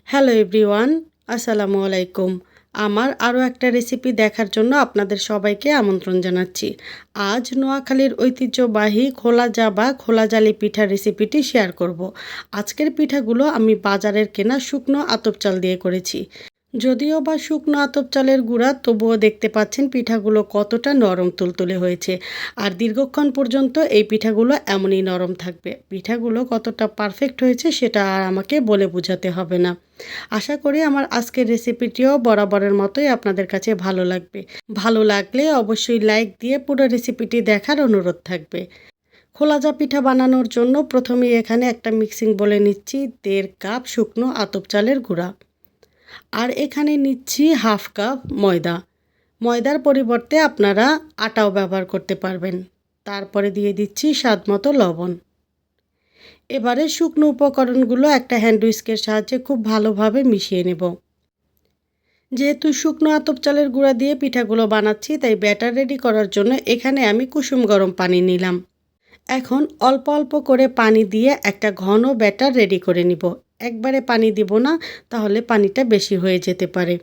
Hello everyone, আসসালামু আলাইকুম। আমার আরও একটা রেসিপি দেখার জন্য আপনাদের সবাইকে আমন্ত্রণ জানাচ্ছি। আজ নোয়াখালীর ঐতিহ্যবাহী খোলা জালি পিঠার রেসিপিটি শেয়ার করব। আজকের পিঠাগুলো আমি বাজারের কেনা শুকনো আতপ চাল দিয়ে করেছি। যদিও বা শুকনো আতপ চালের গুঁড়া, তবুও দেখতে পাচ্ছেন পিঠাগুলো কতটা নরম তুলতুলে হয়েছে। আর দীর্ঘক্ষণ পর্যন্ত এই পিঠাগুলো এমনই নরম থাকবে। পিঠাগুলো কতটা পারফেক্ট হয়েছে সেটা আর আমাকে বলে বোঝাতে হবে না। আশা করি আমার আজকের রেসিপিটিও বরাবরের মতোই আপনাদের কাছে ভালো লাগবে। ভালো লাগলে অবশ্যই লাইক দিয়ে পুরো রেসিপিটি দেখার অনুরোধ থাকবে। খোলাজা পিঠা বানানোর জন্য প্রথমেই এখানে একটা মিক্সিং বলে নিচ্ছি 1.5 কাপ শুকনো আতপ চালের গুঁড়া। আর এখানে নিচ্ছি হাফ কাপ ময়দা। ময়দার পরিবর্তে আপনারা আটাও ব্যবহার করতে পারবেন। তারপরে দিয়ে দিচ্ছি স্বাদমতো লবণ। এবারে শুকনো উপকরণগুলো একটা হ্যান্ড হুইস্কের সাহায্যে খুব ভালোভাবে মিশিয়ে নেব। যেহেতু শুকনো আতপ চালের গুঁড়া দিয়ে পিঠাগুলো বানাচ্ছি, তাই ব্যাটার রেডি করার জন্য এখানে আমি কুসুম গরম পানি নিলাম। এখন অল্প অল্প করে পানি দিয়ে একটা ঘন ব্যাটার রেডি করে নিব। একবারে পানি দিব না, তাহলে পানিটা বেশি হয়ে যেতে পারে।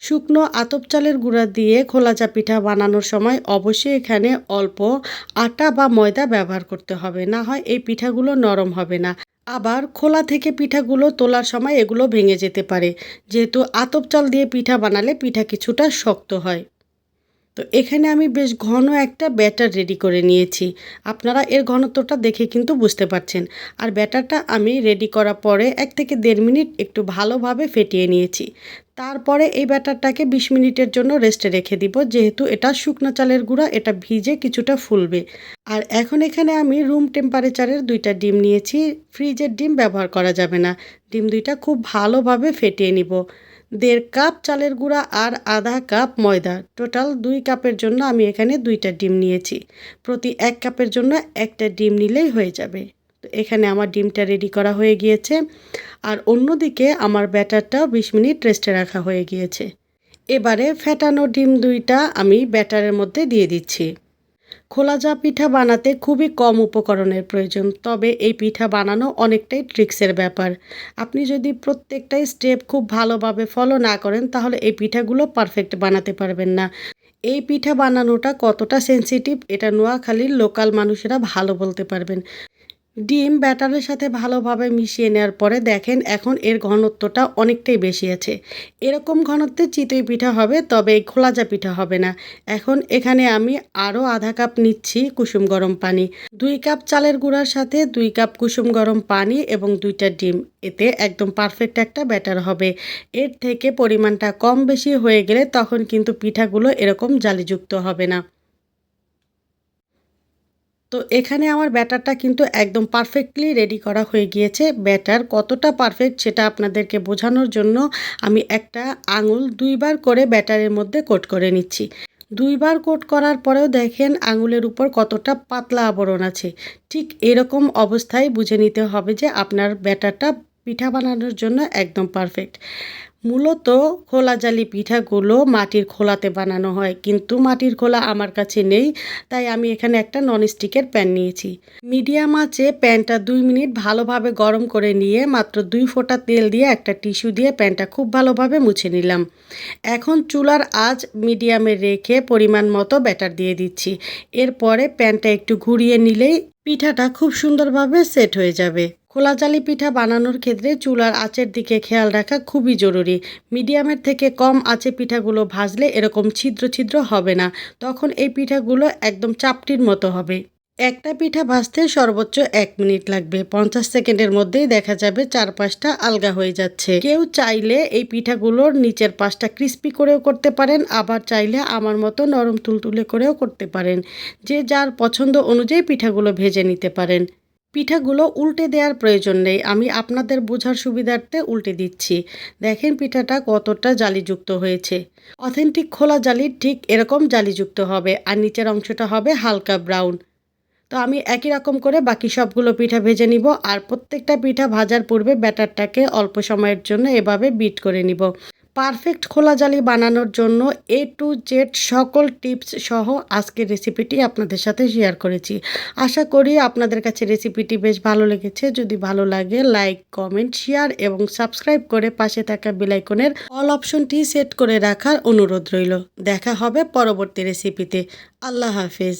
শুকনো আতপ চালের গুঁড়া দিয়ে খোলাচা পিঠা বানানোর সময় অবশ্যই এখানে অল্প আটা বা ময়দা ব্যবহার করতে হবে, না হয় এই পিঠাগুলো নরম হবে না। আবার খোলা থেকে পিঠাগুলো তোলার সময় এগুলো ভেঙে যেতে পারে, যেহেতু আতপ চাল দিয়ে পিঠা বানালে পিঠা কিছুটা শক্ত হয়। তো এখানে আমি বেশ ঘন একটা ব্যাটার রেডি করে নিয়েছি। আপনারা এর ঘনত্বটা দেখে কিন্তু বুঝতে পারছেন। আর ব্যাটারটা আমি রেডি করার পরে 1 থেকে 1.5 মিনিট একটু ভালোভাবে ফেটিয়ে নিয়েছি। তারপরে এই ব্যাটারটাকে 20 মিনিটের জন্য রেস্টে রেখে দিব, যেহেতু এটা শুকনো চালের গুঁড়া, এটা ভিজে কিছুটা ফুলবে। আর এখন এখানে আমি রুম টেম্পারেচারের 2টা ডিম নিয়েছি। ফ্রিজের ডিম ব্যবহার করা যাবে না। ডিম 2টা খুব ভালোভাবে ফেটিয়ে নিব। 1.5 কাপ চালের গুঁড়া আর আধা কাপ ময়দা, টোটাল 2 কাপের জন্য আমি এখানে 2টা ডিম নিয়েছি। প্রতি 1 কাপের জন্য একটা ডিম নিলেই হয়ে যাবে। তো এখানে আমার ডিমটা রেডি করা হয়ে গিয়েছে। আর অন্যদিকে আমার ব্যাটারটাও 20 মিনিট রেস্টে রাখা হয়ে গিয়েছে। এবারে ফেটানো ডিম 2টা আমি ব্যাটারের মধ্যে দিয়ে দিচ্ছি। খোলাজা পিঠা বানাতে খুবই কম উপকরণের প্রয়োজন, তবে এই পিঠা বানানো অনেকটাই ট্রিক্সের ব্যাপার। আপনি যদি প্রত্যেকটাই স্টেপ খুব ভালোভাবে ফলো না করেন, তাহলে এই পিঠাগুলো পারফেক্ট বানাতে পারবেন না। এই পিঠা বানানোটা কতটা সেনসিটিভ, এটা নোয়াখালীর লোকাল মানুষেরা ভালো বলতে পারবেন। ডিম ব্যাটারের সাথে ভালোভাবে মিশিয়ে নেওয়ার পরে দেখেন এখন এর ঘনত্বটা অনেকটাই বেশি আছে। এরকম ঘনত্বে চিতই পিঠা হবে, তবে এই খোলাজা পিঠা হবে না। এখন এখানে আমি আরও আধা কাপ নিচ্ছি কুসুম গরম পানি। 2 কাপ চালের গুঁড়ার সাথে 2 কাপ কুসুম গরম পানি এবং 2টা ডিম, এতে একদম পারফেক্ট একটা ব্যাটার হবে। এর থেকে পরিমাণটা কম বেশি হয়ে গেলে তখন কিন্তু পিঠাগুলো এরকম জালিযুক্ত হবে না। তো এখানে আমার ব্যাটারটা কিন্তু একদম পারফেক্টলি রেডি করা হয়ে গিয়েছে। ব্যাটার কতটা পারফেক্ট সেটা আপনাদেরকে বোঝানোর জন্য আমি একটা আঙুল 2 বার করে ব্যাটারের মধ্যে কোট করে নিচ্ছি। 2 বার কোট করার পরেও দেখেন আঙুলের উপর কতটা পাতলা আবরণ আছে। ঠিক এরকম অবস্থায় বুঝে নিতে হবে যে আপনার ব্যাটারটা পিঠা বানানোর জন্য একদম পারফেক্ট। মূলত খোলা জালি পিঠাগুলো মাটির খোলাতে বানানো হয়, কিন্তু মাটির খোলা আমার কাছে নেই, তাই আমি এখানে একটা ননস্টিকের প্যান নিয়েছি। মিডিয়াম আঁচে প্যানটা 2 মিনিট ভালোভাবে গরম করে নিয়ে মাত্র 2 ফোঁটা তেল দিয়ে একটা টিস্যু দিয়ে প্যানটা খুব ভালোভাবে মুছে নিলাম। এখন চুলার আঁচ মিডিয়ামে রেখে পরিমাণ মতো ব্যাটার দিয়ে দিচ্ছি। এরপরে প্যানটা একটু ঘুরিয়ে নিলেই পিঠাটা খুব সুন্দরভাবে সেট হয়ে যাবে। খোলা জালি পিঠা বানানোর ক্ষেত্রে চুলার আঁচের দিকে খেয়াল রাখা খুবই জরুরি। মিডিয়ামের থেকে কম আঁচে পিঠাগুলো ভাজলে এরকম ছিদ্র ছিদ্র হবে না, তখন এই পিঠাগুলো একদম চাপটির মতো হবে। একটা পিঠা ভাজতে সর্বোচ্চ 1 মিনিট লাগবে। 50 সেকেন্ডের মধ্যেই দেখা যাবে চারপাশটা আলগা হয়ে যাচ্ছে। কেউ চাইলে এই পিঠাগুলোর নিচের পাশটা ক্রিস্পি করেও করতে পারেন, আবার চাইলে আমার মতো নরম তুলতুলে করেও করতে পারেন। যে যার পছন্দ অনুযায়ী পিঠাগুলো ভেজে নিতে পারেন। পিঠাগুলো উল্টে দেওয়ার প্রয়োজন নেই, আমি আপনাদের বোঝার সুবিধার্থে উল্টে দিচ্ছি। দেখেন পিঠাটা কতটা জালিযুক্ত হয়েছে। অথেন্টিক খোলা জালি ঠিক এরকম জালিযুক্ত হবে, আর নিচের অংশটা হবে হালকা ব্রাউন। তো আমি একই রকম করে বাকি সবগুলো পিঠা ভেজে নিব। আর প্রত্যেকটা পিঠা ভাজার পূর্বে ব্যাটারটাকে অল্প সময়ের জন্য এভাবে বিট করে নিব। পারফেক্ট খোলা জালি বানানোর জন্য A to Z সকল টিপস সহ আজকের রেসিপিটি আপনাদের সাথে শেয়ার করেছি। আশা করি আপনাদের কাছে রেসিপিটি বেশ ভালো লেগেছে। যদি ভালো লাগে লাইক, কমেন্ট, শেয়ার এবং সাবস্ক্রাইব করে পাশে থাকা বেল আইকনের অল অপশনটি সেট করে রাখার অনুরোধ রইল। দেখা হবে পরবর্তী রেসিপিতে। আল্লাহ হাফেজ।